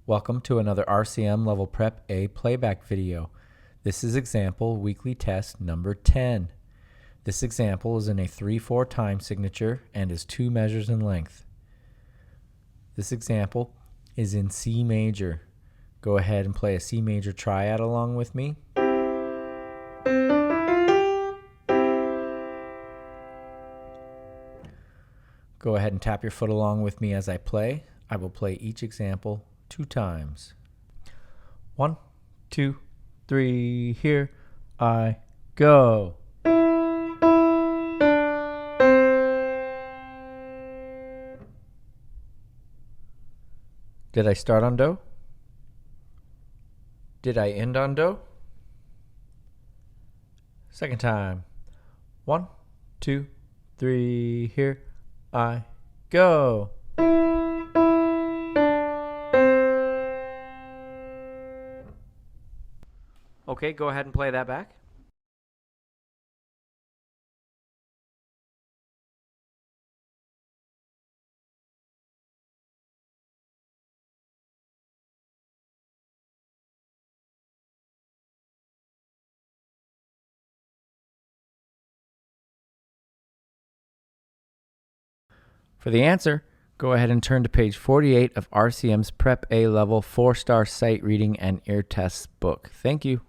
Welcome to another RCM Level Prep A Playback video. This is example weekly test number 10. This example is in a 3/4 time signature and is 2 measures in length. This example is in C major. Go ahead and play a C major triad along with me. Go ahead and tap your foot along with me as I play. I will play each example 2 times. 1, 2, 3, here I go. Did I start on Do? Did I end on Do? Second time. 1, 2, 3, here I go. Okay, go ahead and play that back. For the answer, go ahead and turn to page 48 of RCM's Prep A Level 4-star sight reading and ear tests book. Thank you.